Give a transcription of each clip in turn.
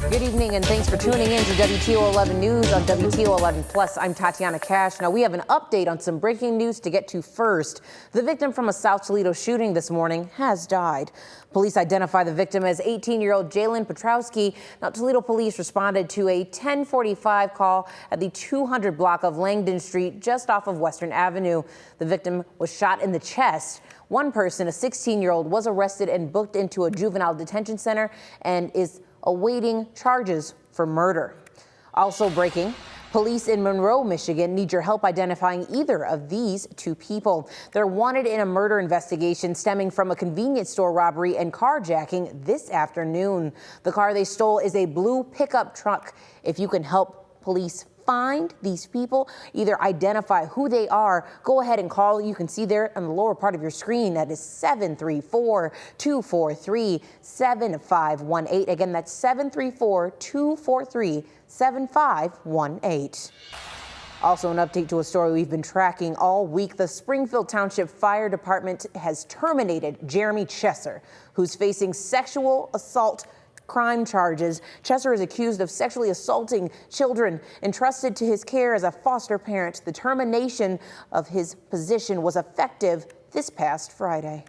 Good evening and thanks for tuning in to WTOL 11 News on WTOL 11 Plus. I'm Tatiana Cash. Now we have an update on some breaking news to get to first. The victim from a South Toledo shooting this morning has died. Police identify the victim as 18-year-old Jalen Petrowski. Now Toledo police responded to a 1045 call at the 200 block of Langdon Street just off of Western Avenue. The victim was shot in the chest. One person, a 16-year-old, was arrested and booked into a juvenile detention center and is awaiting charges for murder. Also breaking, police in Monroe, Michigan need your help identifying either of these two people. They're wanted in a murder investigation stemming from a convenience store robbery and carjacking this afternoon. The car they stole is a blue pickup truck. If you can help police find these people, either identify who they are, go ahead and call. You can see there on the lower part of your screen. That is 734-243-7518. Again, that's 734-243-7518. Also an update to a story we've been tracking all week. The Springfield Township Fire Department has terminated Jeremy Chesser, who's facing sexual assault crime charges. Chesser is accused of sexually assaulting children entrusted to his care as a foster parent. The termination of his position was effective this past Friday.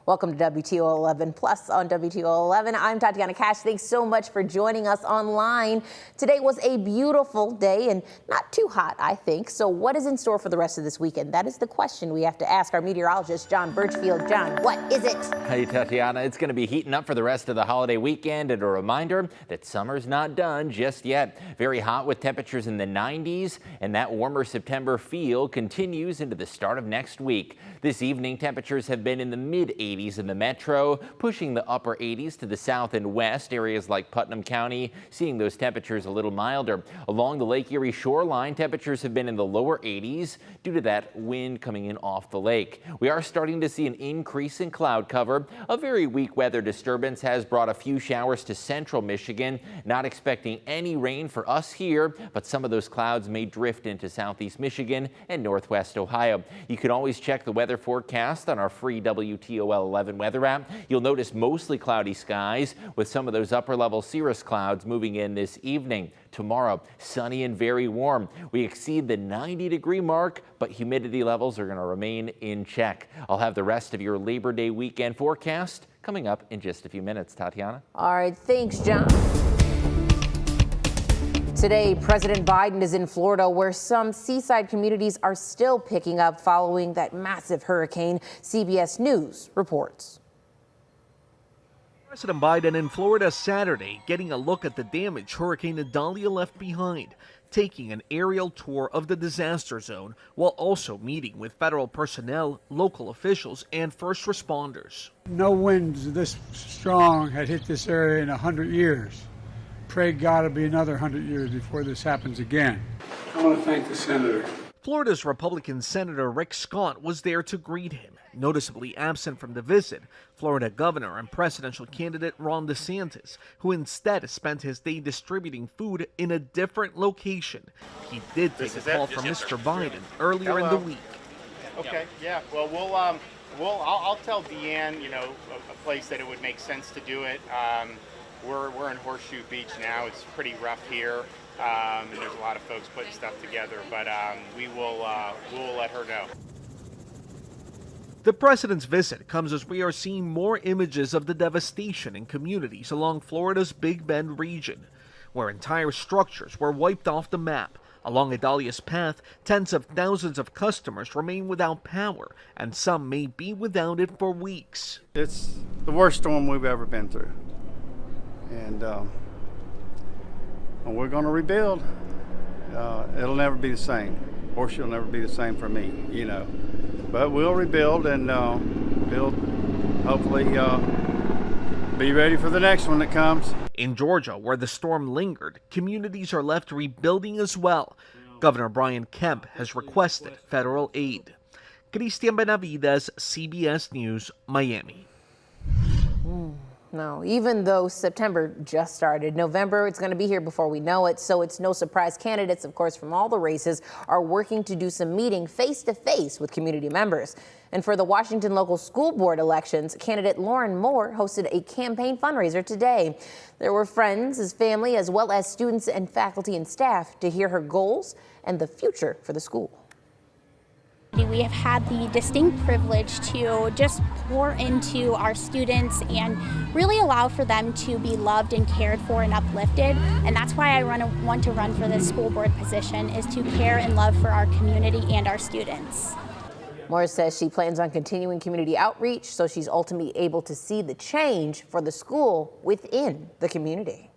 Welcome to WTOL 11 Plus on WTOL 11. I'm Tatiana Cash. Thanks so much for joining us online. Today was a beautiful day and not too hot, I think. So what is in store for the rest of this weekend? That is the question we have to ask our meteorologist, John Birchfield. John, what is it? Hey, Tatiana, it's going to be heating up for the rest of the holiday weekend, and a reminder that summer's not done just yet. Very hot with temperatures in the 90s, and that warmer September feel continues into the start of next week. This evening, temperatures have been in the mid-80s in the metro, pushing the upper 80s to the south and west. Areas like Putnam County seeing those temperatures a little milder. Along the Lake Erie shoreline, temperatures have been in the lower 80s due to that wind coming in off the lake. We are starting to see an increase in cloud cover. A very weak weather disturbance has brought a few showers to central Michigan. Not expecting any rain for us here, but some of those clouds may drift into southeast Michigan and northwest Ohio. You can always check the weather forecast on our free WTOL 11 weather app. You'll notice mostly cloudy skies with some of those upper level cirrus clouds moving in this evening. Tomorrow, sunny and very warm. We exceed the 90-degree mark, but humidity levels are going to remain in check. I'll have the rest of your Labor Day weekend forecast coming up in just a few minutes. Tatiana? All right, thanks, John. Today, President Biden is in Florida, where some seaside communities are still picking up following that massive hurricane. CBS News reports. President Biden in Florida Saturday, getting a look at the damage Hurricane Idalia left behind, taking an aerial tour of the disaster zone, while also meeting with federal personnel, local officials, and first responders. No winds this strong had hit this area in 100 years. Pray God it'll be another 100 years before this happens again. I want to thank the senator. Florida's Republican Senator Rick Scott was there to greet him. Noticeably absent from the visit, Florida Governor and presidential candidate Ron DeSantis, who instead spent his day distributing food in a different location. He did take a call from Mr. Biden earlier in the week. Okay, yeah. Well, I'll tell Deanne, a place that it would make sense to do it. We're in Horseshoe Beach now. It's pretty rough here, and there's a lot of folks putting stuff together. But we'll let her know. The president's visit comes as we are seeing more images of the devastation in communities along Florida's Big Bend region, where entire structures were wiped off the map. Along Idalia's path, tens of thousands of customers remain without power, and some may be without it for weeks. It's the worst storm we've ever been through, and we're going to rebuild. It'll never be the same. Horseshoe will never be the same for me, But we'll rebuild and hopefully be ready for the next one that comes. In Georgia, where the storm lingered, communities are left rebuilding as well. Governor Brian Kemp has requested federal aid. Cristian Benavides, CBS News, Miami. No, even though September just started, November, it's going to be here before we know it. So it's no surprise candidates, of course, from all the races are working to do some meeting face to face with community members. And for the Washington local school board elections, candidate Lauren Moore hosted a campaign fundraiser today. There were friends, his family, as well as students and faculty and staff to hear her goals and the future for the school. We have had the distinct privilege to just pour into our students and really allow for them to be loved and cared for and uplifted. And that's why I want to run for this school board position, is to care and love for our community and our students. Moore says she plans on continuing community outreach so she's ultimately able to see the change for the school within the community.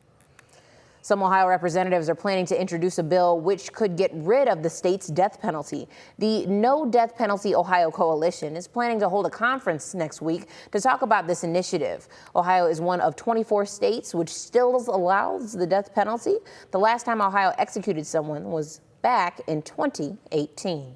Some Ohio representatives are planning to introduce a bill which could get rid of the state's death penalty. The No Death Penalty Ohio Coalition is planning to hold a conference next week to talk about this initiative. Ohio is one of 24 states which still allows the death penalty. The last time Ohio executed someone was back in 2018.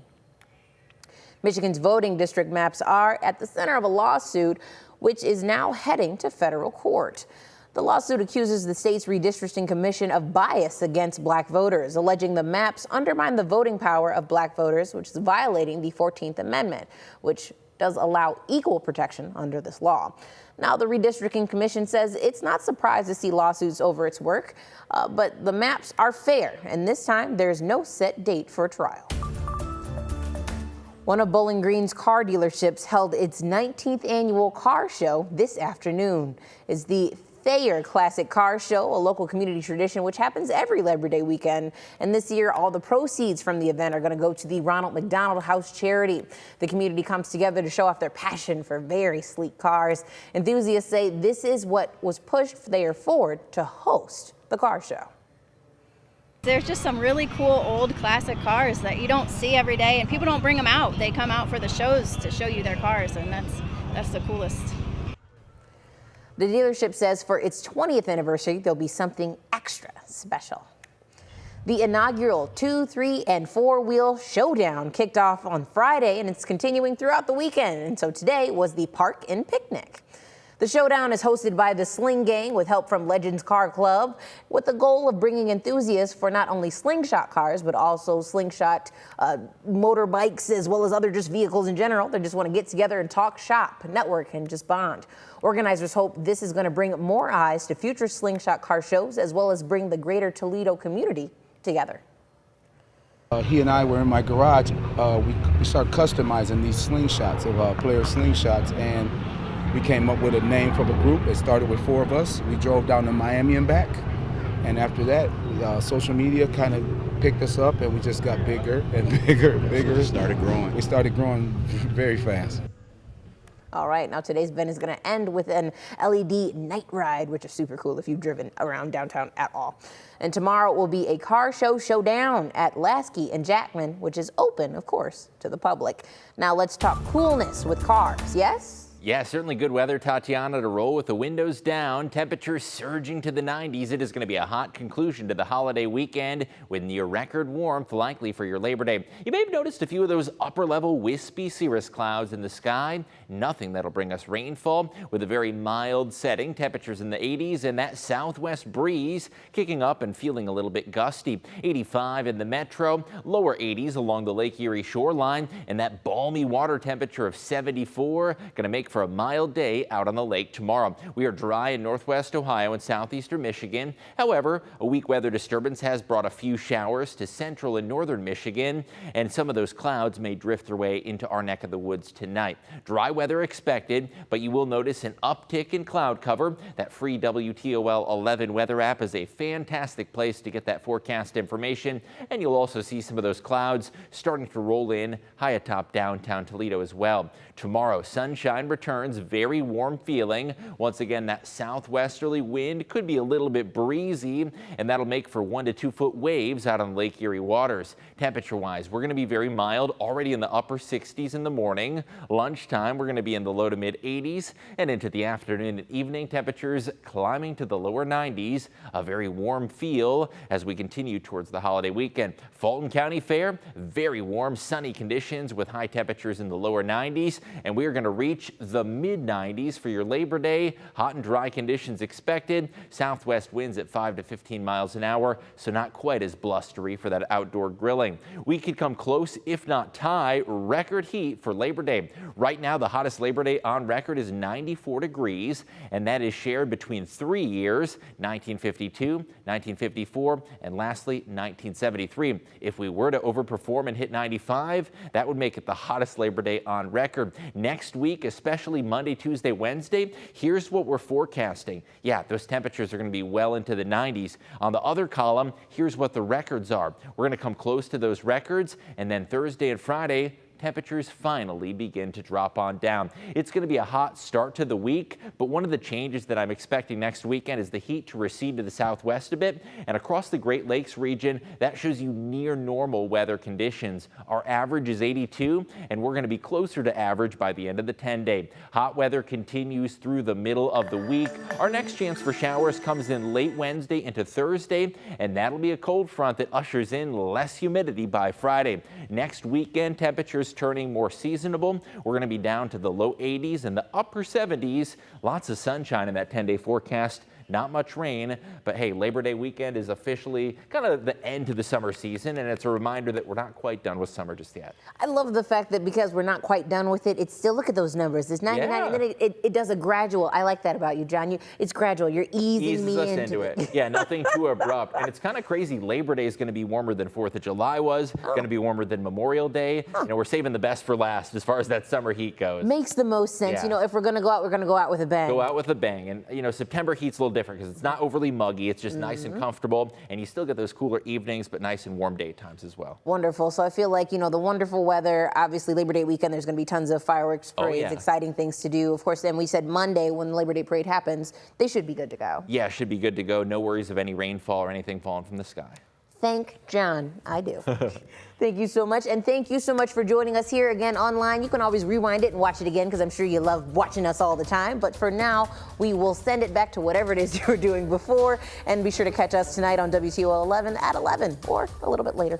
Michigan's voting district maps are at the center of a lawsuit which is now heading to federal court. The lawsuit accuses the state's redistricting commission of bias against black voters, alleging the maps undermine the voting power of black voters, which is violating the 14th Amendment, which does allow equal protection under this law. Now, the redistricting commission says it's not surprised to see lawsuits over its work, but the maps are fair, and this time there's no set date for a trial. One of Bowling Green's car dealerships held its 19th annual car show this afternoon. It's the Thayer Classic Car Show, a local community tradition which happens every Labor Day weekend. And this year, all the proceeds from the event are going to go to the Ronald McDonald House charity. The community comes together to show off their passion for very sleek cars. Enthusiasts say this is what was pushed Thayer forward to host the car show. There's just some really cool old classic cars that you don't see every day, and people don't bring them out. They come out for the shows to show you their cars, and that's the coolest. The dealership says for its 20th anniversary, there'll be something extra special. The inaugural 2-, 3-, and 4-wheel showdown kicked off on Friday, and it's continuing throughout the weekend. And so today was the Park and Picnic. The showdown is hosted by the Sling Gang with help from Legends Car Club, with the goal of bringing enthusiasts for not only slingshot cars, but also slingshot motorbikes, as well as other just vehicles in general. They just want to get together and talk shop, network, and just bond. Organizers hope this is going to bring more eyes to future slingshot car shows, as well as bring the greater Toledo community together. He and I were in my garage. We started customizing these slingshots of player slingshots, and we came up with a name for the group. It started with 4 of us. We drove down to Miami and back. And after that, social media kind of picked us up, and we just got bigger and bigger and bigger. We started growing. We started growing very fast. All right, now today's event is going to end with an LED night ride, which is super cool if you've driven around downtown at all. And tomorrow will be a car show showdown at Lasky and Jackman, which is open, of course, to the public. Now let's talk coolness with cars, yes? Yeah, certainly good weather, Tatiana, to roll with the windows down, temperatures surging to the 90s. It is going to be a hot conclusion to the holiday weekend with near record warmth likely for your Labor Day. You may have noticed a few of those upper level wispy cirrus clouds in the sky. Nothing that'll bring us rainfall with a very mild setting. Temperatures in the 80s and that southwest breeze kicking up and feeling a little bit gusty. 85 in the metro, lower 80s along the Lake Erie shoreline, and that balmy water temperature of 74 going to make for a mild day out on the lake tomorrow. We are dry in northwest Ohio and southeastern Michigan. However, a weak weather disturbance has brought a few showers to central and northern Michigan, and some of those clouds may drift their way into our neck of the woods tonight. Dry weather expected, but you will notice an uptick in cloud cover. That free WTOL 11 weather app is a fantastic place to get that forecast information, and you'll also see some of those clouds starting to roll in high atop downtown Toledo as well. Tomorrow, sunshine returns, very warm feeling. Once again, that southwesterly wind could be a little bit breezy, and that'll make for 1 to 2 foot waves out on Lake Erie waters. Temperature-wise, we're going to be very mild, already in the upper 60s in the morning. Lunchtime, we're going to be in the low to mid 80s, and into the afternoon and evening, temperatures climbing to the lower 90s. A very warm feel as we continue towards the holiday weekend. Fulton County Fair, very warm, sunny conditions with high temperatures in the lower 90s, and we are going to reach the mid-90s for your Labor Day. Hot and dry conditions expected. Southwest winds at 5 to 15 miles an hour, so not quite as blustery for that outdoor grilling. We could come close, if not tie, record heat for Labor Day. Right now, the hottest Labor Day on record is 94 degrees, and that is shared between 3 years, 1952, 1954, and lastly, 1973. If we were to overperform and hit 95, that would make it the hottest Labor Day on record. Next week, especially Monday, Tuesday, Wednesday, here's what we're forecasting. Yeah, those temperatures are going to be well into the 90s. On the other column, here's what the records are. We're going to come close to those records, and then Thursday and Friday, temperatures finally begin to drop on down. It's going to be a hot start to the week, but one of the changes that I'm expecting next weekend is the heat to recede to the southwest a bit, and across the Great Lakes region, that shows you near normal weather conditions. Our average is 82, and we're going to be closer to average by the end of the 10-day. Hot weather continues through the middle of the week. Our next chance for showers comes in late Wednesday into Thursday, and that'll be a cold front that ushers in less humidity by Friday. Next weekend, temperatures turning more seasonable. We're going to be down to the low 80s and the upper 70s. Lots of sunshine in that 10-day forecast. Not much rain, but hey, Labor Day weekend is officially kind of the end to the summer season, and it's a reminder that we're not quite done with summer just yet. I love the fact that because we're not quite done with it, it's still, look at those numbers. It's 99, Yeah. and then it does a gradual. I like that about you, John. It's gradual. You're easing Eases me us into it. Yeah, nothing too abrupt. And it's kind of crazy. Labor Day is going to be warmer than 4th of July was, going to be warmer than Memorial Day. You know, we're saving the best for last as far as that summer heat goes. Makes the most sense. Yeah. You know, if we're going to go out, we're going to go out with a bang. Go out with a bang. And, you know, September heat's a little different because it's not overly muggy. It's just nice and comfortable. And you still get those cooler evenings, but nice and warm daytimes as well. Wonderful. So I feel like, you know, the wonderful weather, obviously Labor Day weekend, there's going to be tons of fireworks parades, yeah. exciting things to do. Of course, then we said Monday when the Labor Day parade happens, they should be good to go. Yeah, should be good to go. No worries of any rainfall or anything falling from the sky. Thank John. I do. Thank you so much. And thank you so much for joining us here again online. You can always rewind it and watch it again because I'm sure you love watching us all the time. But for now, we will send it back to whatever it is you were doing before. And be sure to catch us tonight on WTOL 11 at 11 or a little bit later.